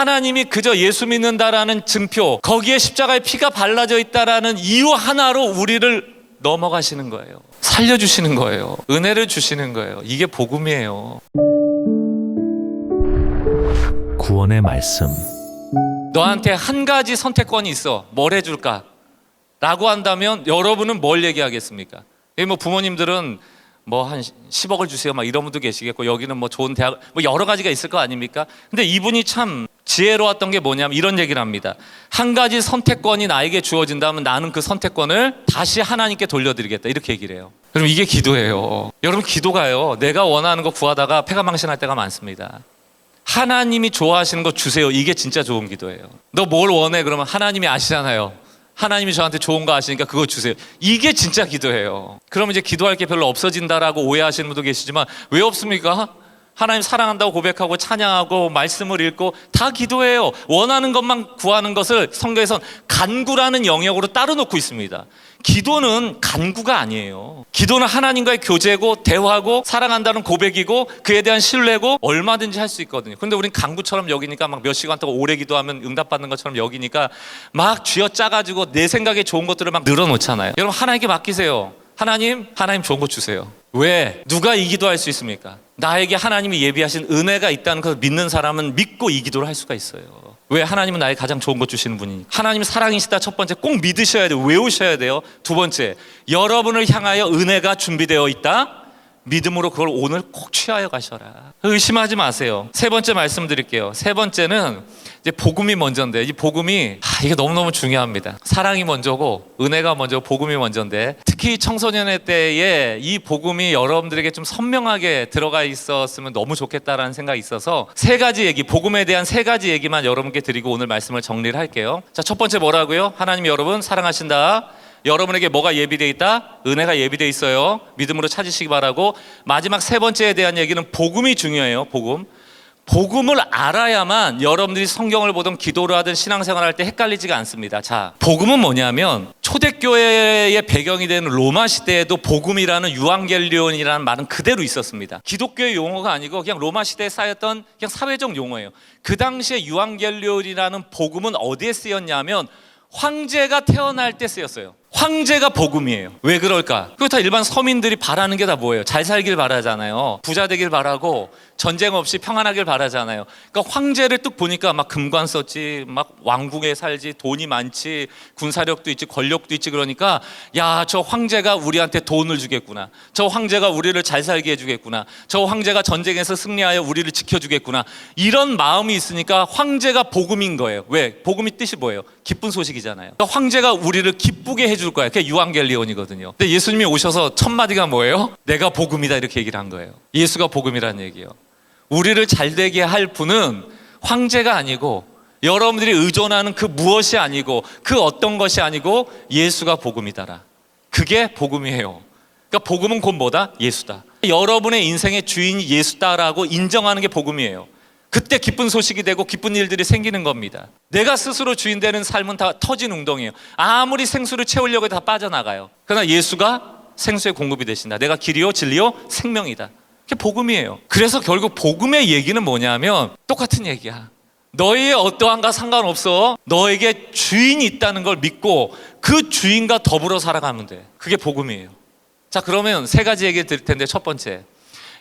하나님이 그저 예수 믿는다라는 증표, 거기에 십자가의 피가 발라져 있다라는 이유 하나로 우리를 넘어가시는 거예요. 살려주시는 거예요. 은혜를 주시는 거예요. 이게 복음이에요. 구원의 말씀. 너한테 한 가지 선택권이 있어. 뭘 해줄까? 라고 한다면 여러분은 뭘 얘기하겠습니까? 뭐 부모님들은 뭐 한 10억을 주세요 막 이런 분도 계시겠고, 여기는 뭐 좋은 대학, 뭐 여러 가지가 있을 거 아닙니까? 근데 이분이 참 지혜로웠던 게 뭐냐면 이런 얘기를 합니다. 한 가지 선택권이 나에게 주어진다면 나는 그 선택권을 다시 하나님께 돌려드리겠다, 이렇게 얘기를 해요. 그럼 이게 기도예요. 여러분, 기도가요, 내가 원하는 거 구하다가 패가 망신할 때가 많습니다. 하나님이 좋아하시는 거 주세요. 이게 진짜 좋은 기도예요. 너 뭘 원해? 그러면 하나님이 아시잖아요. 하나님이 저한테 좋은 거 아시니까 그거 주세요. 이게 진짜 기도예요. 그러면 이제 기도할 게 별로 없어진다라고 오해하시는 분도 계시지만, 왜 없습니까? 하나님 사랑한다고 고백하고 찬양하고 말씀을 읽고 다 기도해요. 원하는 것만 구하는 것을 성경에선 간구라는 영역으로 따로 놓고 있습니다. 기도는 간구가 아니에요. 기도는 하나님과의 교제고 대화고 사랑한다는 고백이고 그에 대한 신뢰고 얼마든지 할 수 있거든요. 근데 우린 간구처럼 여기니까 막 몇 시간 동안 오래 기도하면 응답받는 것처럼 여기니까 막 쥐어짜가지고 내 생각에 좋은 것들을 막 늘어놓잖아요. 여러분, 하나님께 맡기세요. 하나님 좋은 거 주세요. 왜? 누가 이 기도할 수 있습니까? 나에게 하나님이 예비하신 은혜가 있다는 것을 믿는 사람은 믿고 이 기도를 할 수가 있어요. 왜? 하나님은 나에게 가장 좋은 것 주시는 분이니까. 하나님 사랑이시다. 첫 번째, 꼭 믿으셔야 돼요. 외우셔야 돼요. 두 번째, 여러분을 향하여 은혜가 준비되어 있다. 믿음으로 그걸 오늘 꼭 취하여 가셔라. 의심하지 마세요. 세 번째 말씀드릴게요. 세 번째는 이제 복음이 먼저인데, 이 복음이 이게 너무너무 중요합니다. 사랑이 먼저고 은혜가 먼저고 복음이 먼저인데, 특히 청소년의 때에 이 복음이 여러분들에게 좀 선명하게 들어가 있었으면 너무 좋겠다라는 생각이 있어서 세 가지 얘기, 복음에 대한 세 가지 얘기만 여러분께 드리고 오늘 말씀을 정리를 할게요. 자, 첫 번째 뭐라고요? 하나님이 여러분 사랑하신다. 여러분에게 뭐가 예비되어 있다? 은혜가 예비되어 있어요. 믿음으로 찾으시기 바라고. 마지막 세 번째에 대한 얘기는 복음이 중요해요. 복음을 알아야만 여러분들이 성경을 보든 기도를 하든 신앙생활을 할 때 헷갈리지가 않습니다. 자, 복음은 뭐냐면 초대교회의 배경이 되는 로마 시대에도 복음이라는 유앙겔리온이라는 말은 그대로 있었습니다. 기독교의 용어가 아니고 그냥 로마 시대에 쌓였던 그냥 사회적 용어예요. 그 당시에 유앙겔리온이라는 복음은 어디에 쓰였냐면 황제가 태어날 때 쓰였어요. 황제가 복음이에요. 왜 그럴까? 그거 다 일반 서민들이 바라는 게 다 뭐예요? 잘 살길 바라잖아요. 부자 되길 바라고 전쟁 없이 평안하길 바라잖아요. 그러니까 황제를 뚝 보니까 막 금관 썼지, 막 왕궁에 살지, 돈이 많지, 군사력도 있지, 권력도 있지. 그러니까 야, 저 황제가 우리한테 돈을 주겠구나. 저 황제가 우리를 잘 살게 해주겠구나. 저 황제가 전쟁에서 승리하여 우리를 지켜주겠구나. 이런 마음이 있으니까 황제가 복음인 거예요. 왜? 복음이 뜻이 뭐예요? 기쁜 소식이잖아요. 그러니까 황제가 우리를 기쁘게 해줄 거예요. 그게 유앙겔리온이거든요. 근데 예수님이 오셔서 첫 마디가 뭐예요? 내가 복음이다, 이렇게 얘기를 한 거예요. 예수가 복음이라는 얘기예요. 우리를 잘되게 할 분은 황제가 아니고 여러분들이 의존하는 그 무엇이 아니고 그 어떤 것이 아니고 예수가 복음이다라. 그게 복음이에요. 그러니까 복음은 곧 뭐다? 예수다. 여러분의 인생의 주인이 예수다라고 인정하는 게 복음이에요. 그때 기쁜 소식이 되고 기쁜 일들이 생기는 겁니다. 내가 스스로 주인 되는 삶은 다 터진 웅덩이에요. 아무리 생수를 채우려고 해도 다 빠져나가요. 그러나 예수가 생수의 공급이 되신다. 내가 길이요 진리요 생명이다. 그게 복음이에요. 그래서 결국 복음의 얘기는 뭐냐면 똑같은 얘기야. 너희의 어떠한가 상관없어. 너에게 주인이 있다는 걸 믿고 그 주인과 더불어 살아가면 돼. 그게 복음이에요. 자, 그러면 세 가지 얘기 드릴 텐데, 첫 번째,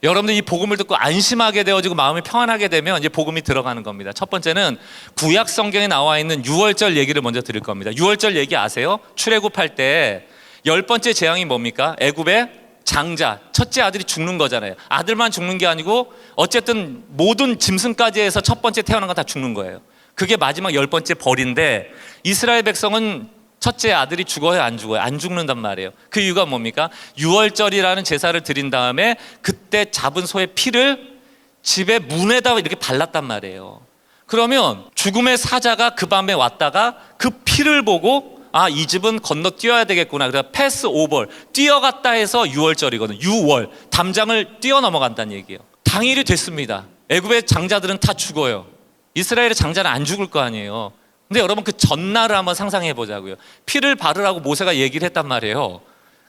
여러분들 이 복음을 듣고 안심하게 되어지고 마음이 평안하게 되면 이제 복음이 들어가는 겁니다. 첫 번째는 구약 성경에 나와 있는 유월절 얘기를 먼저 드릴 겁니다. 유월절 얘기 아세요? 출애굽할 때 10번째 재앙이 뭡니까? 애굽의 장자, 첫째 아들이 죽는 거잖아요. 아들만 죽는 게 아니고 어쨌든 모든 짐승까지 해서 첫 번째 태어난 건 다 죽는 거예요. 그게 마지막 10번째 벌인데, 이스라엘 백성은 첫째 아들이 죽어요, 안 죽어요? 안 죽는단 말이에요. 그 이유가 뭡니까? 유월절이라는 제사를 드린 다음에 그때 잡은 소의 피를 집의 문에다 이렇게 발랐단 말이에요. 그러면 죽음의 사자가 그 밤에 왔다가 그 피를 보고 이 집은 건너 뛰어야 되겠구나. 그래서 패스 오버, 뛰어갔다 해서 유월절이거든요. 유월, 담장을 뛰어넘어간다는 얘기예요. 당일이 됐습니다. 애굽의 장자들은 다 죽어요. 이스라엘의 장자는 안 죽을 거 아니에요. 근데 여러분, 그 전날을 한번 상상해 보자고요. 피를 바르라고 모세가 얘기를 했단 말이에요.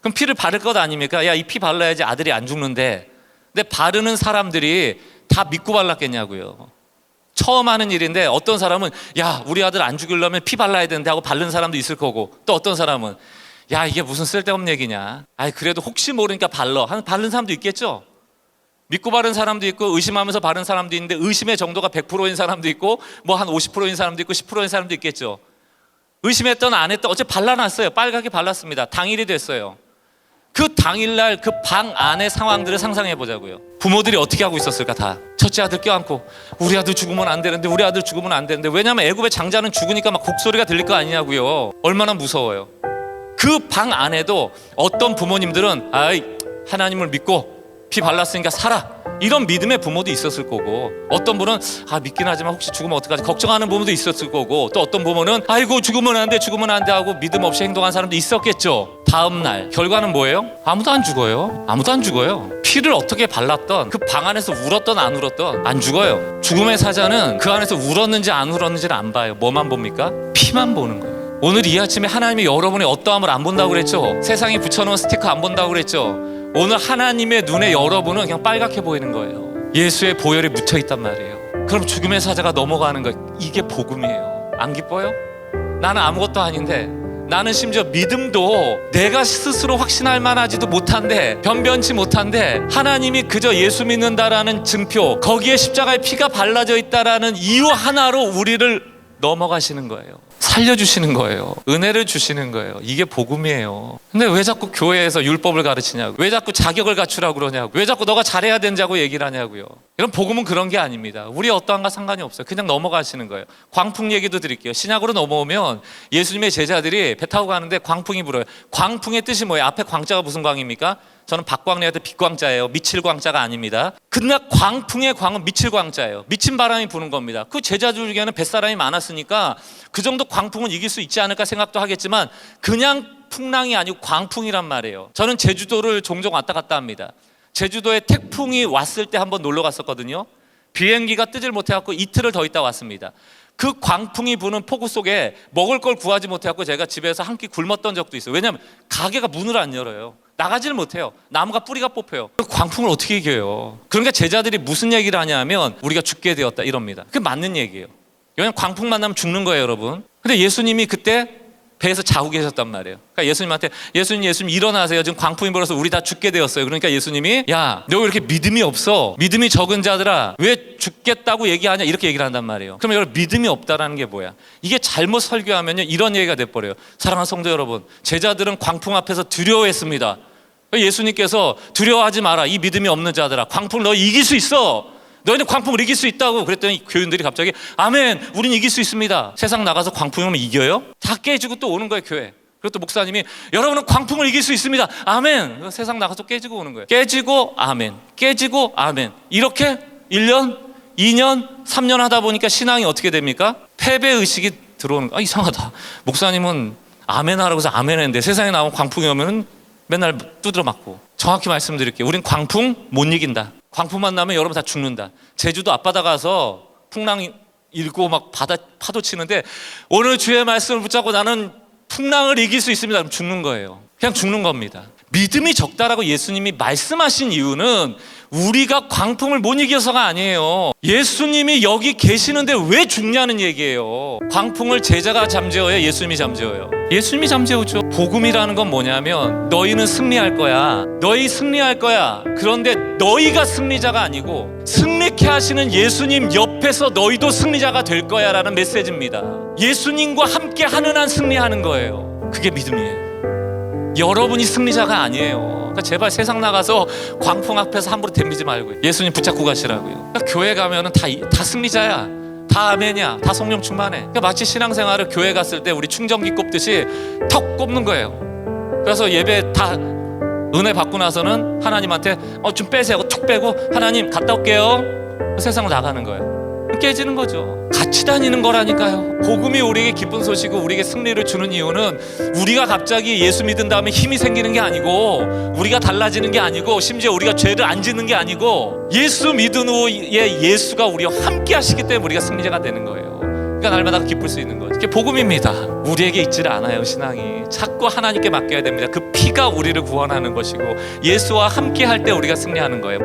그럼 피를 바를 것 아닙니까? 야, 이 피 발라야지 아들이 안 죽는데. 근데 바르는 사람들이 다 믿고 발랐겠냐고요. 처음 하는 일인데 어떤 사람은 야 우리 아들 안 죽이려면 피 발라야 되는데 하고 바른 사람도 있을 거고, 또 어떤 사람은 야 이게 무슨 쓸데없는 얘기냐, 아이 그래도 혹시 모르니까 바른 사람도 있겠죠. 믿고 바른 사람도 있고 의심하면서 바른 사람도 있는데 의심의 정도가 100%인 사람도 있고 뭐 한 50%인 사람도 있고 10%인 사람도 있겠죠. 의심했던 안 했던 어째 발라놨어요. 빨갛게 발랐습니다. 당일이 됐어요. 그 당일날 그 방 안의 상황들을 상상해 보자고요. 부모들이 어떻게 하고 있었을까. 다 첫째 아들 껴안고 우리 아들 죽으면 안 되는데, 우리 아들 죽으면 안 되는데. 왜냐하면 애굽의 장자는 죽으니까 막 곡소리가 들릴 거 아니냐고요. 얼마나 무서워요. 그 방 안에도 어떤 부모님들은 아이 하나님을 믿고 피 발랐으니까 살아, 이런 믿음의 부모도 있었을 거고, 어떤 분은 아 믿긴 하지만 혹시 죽으면 어떡하지 걱정하는 부모도 있었을 거고, 또 어떤 부모는 아이고 죽으면 안 돼 하고 믿음 없이 행동한 사람도 있었겠죠. 다음 날 결과는 뭐예요? 아무도 안 죽어요. 아무도 안 죽어요. 피를 어떻게 발랐던, 그 방 안에서 울었던 안 울었던 안 죽어요. 죽음의 사자는 그 안에서 울었는지 안 울었는지를 안 봐요. 뭐만 봅니까? 피만 보는 거예요. 오늘 이 아침에 하나님이 여러분의 어떠함을 안 본다고 그랬죠. 세상에 붙여놓은 스티커 안 본다고 그랬죠. 오늘 하나님의 눈에 여러분은 그냥 빨갛게 보이는 거예요. 예수의 보혈이 묻혀있단 말이에요. 그럼 죽음의 사자가 넘어가는 거예요. 이게 복음이에요. 안 기뻐요? 나는 아무것도 아닌데, 나는 심지어 믿음도 내가 스스로 확신할 만하지도 못한데, 변변치 못한데, 하나님이 그저 예수 믿는다라는 증표, 거기에 십자가의 피가 발라져 있다라는 이유 하나로 우리를 넘어가시는 거예요. 살려주시는 거예요. 은혜를 주시는 거예요. 이게 복음이에요. 근데 왜 자꾸 교회에서 율법을 가르치냐고, 왜 자꾸 자격을 갖추라고 그러냐고, 왜 자꾸 너가 잘해야 된다고 얘기를 하냐고요. 이런 복음은 그런 게 아닙니다. 우리 어떠한가 상관이 없어요. 그냥 넘어가시는 거예요. 광풍 얘기도 드릴게요. 신약으로 넘어오면 예수님의 제자들이 배 타고 가는데 광풍이 불어요. 광풍의 뜻이 뭐예요? 앞에 광자가 무슨 광입니까? 저는 박광래한테 빛광자예요. 미칠 광자가 아닙니다. 그날 광풍의 광은 미칠 광자예요. 미친 바람이 부는 겁니다. 그 제자들 중에는 뱃사람이 많았으니까 그 정도 광풍은 이길 수 있지 않을까 생각도 하겠지만, 그냥 풍랑이 아니고 광풍이란 말이에요. 저는 제주도를 종종 왔다 갔다 합니다. 제주도에 태풍이 왔을 때 한번 놀러 갔었거든요. 비행기가 뜨질 못해갖고 이틀을 더 있다 왔습니다. 그 광풍이 부는 폭우 속에 먹을 걸 구하지 못해갖고 제가 집에서 한 끼 굶었던 적도 있어요. 왜냐하면 가게가 문을 안 열어요. 나가지를 못해요. 나무가 뿌리가 뽑혀요. 그 광풍을 어떻게 이겨요? 그러니까 제자들이 무슨 얘기를 하냐면 우리가 죽게 되었다 이럽니다. 그게 맞는 얘기예요. 왜냐하면 광풍 만나면 죽는 거예요, 여러분. 근데 예수님이 그때 배에서 자고 계셨단 말이에요. 그러니까 예수님한테 예수님 일어나세요. 지금 광풍이 불어서 우리 다 죽게 되었어요. 그러니까 예수님이 야, 너 왜 이렇게 믿음이 없어? 믿음이 적은 자들아, 왜 죽겠다고 얘기하냐? 이렇게 얘기를 한단 말이에요. 그럼 여러분, 믿음이 없다라는 게 뭐야? 이게 잘못 설교하면요 이런 얘기가 돼버려요. 사랑하는 성도 여러분, 제자들은 광풍 앞에서 두려워했습니다. 예수님께서 두려워하지 마라, 이 믿음이 없는 자들아, 광풍을 너 이길 수 있어. 너희는 광풍을 이길 수 있다고 그랬더니 교인들이 갑자기 아멘, 우린 이길 수 있습니다. 세상 나가서 광풍이 오면 이겨요? 다 깨지고 또 오는 거예요, 교회. 그리고 또 목사님이 여러분은 광풍을 이길 수 있습니다, 아멘. 세상 나가서 깨지고 오는 거예요. 깨지고 아멘, 깨지고 아멘. 이렇게 1년, 2년, 3년 하다 보니까 신앙이 어떻게 됩니까? 패배의식이 들어오는 거예요. 아, 이상하다. 목사님은 아멘 하라고 해서 아멘 했는데 세상에 나오면 광풍이 오면 맨날 두드려 맞고. 정확히 말씀드릴게요. 우린 광풍 못 이긴다. 광풍만 나면 여러분 다 죽는다. 제주도 앞바다 가서 풍랑 일고 막 파도 치는데 오늘 주의 말씀을 붙잡고 나는 풍랑을 이길 수 있습니다. 그럼 죽는 거예요. 그냥 죽는 겁니다. 믿음이 적다라고 예수님이 말씀하신 이유는 우리가 광풍을 못 이겨서가 아니에요. 예수님이 여기 계시는데 왜 죽냐는 얘기예요. 광풍을 제자가 잠재워요, 예수님이 잠재워요? 예수님이 잠재우죠. 복음이라는 건 뭐냐면 너희는 승리할 거야. 너희 승리할 거야. 그런데 너희가 승리자가 아니고 승리케 하시는 예수님 옆에서 너희도 승리자가 될 거야 라는 메시지입니다. 예수님과 함께 하는 한 승리하는 거예요. 그게 믿음이에요. 여러분이 승리자가 아니에요. 그러니까 제발 세상 나가서 광풍 앞에서 함부로 덤비지 말고요. 예수님 붙잡고 가시라고요. 그러니까 교회 가면은 다 승리자야. 다 아멘이야. 다 성령 충만해. 그러니까 마치 신앙생활을 교회 갔을 때 우리 충전기 꼽듯이 턱 꼽는 거예요. 그래서 예배 다 은혜 받고 나서는 하나님한테 좀 빼세요 하고 툭 빼고 하나님 갔다 올게요. 세상으로 나가는 거예요. 깨지는 거죠. 같이 다니는 거라니까요. 복음이 우리에게 기쁜 소식이고 우리에게 승리를 주는 이유는 우리가 갑자기 예수 믿은 다음에 힘이 생기는 게 아니고, 우리가 달라지는 게 아니고, 심지어 우리가 죄를 안 짓는 게 아니고, 예수 믿은 후에 예수가 우리와 함께 하시기 때문에 우리가 승리자가 되는 거예요. 그러니까 날마다 기쁠 수 있는 거죠. 그게 복음입니다. 우리에게 있지를 않아요. 신앙이 자꾸 하나님께 맡겨야 됩니다. 그 피가 우리를 구원하는 것이고 예수와 함께 할 때 우리가 승리하는 거예요.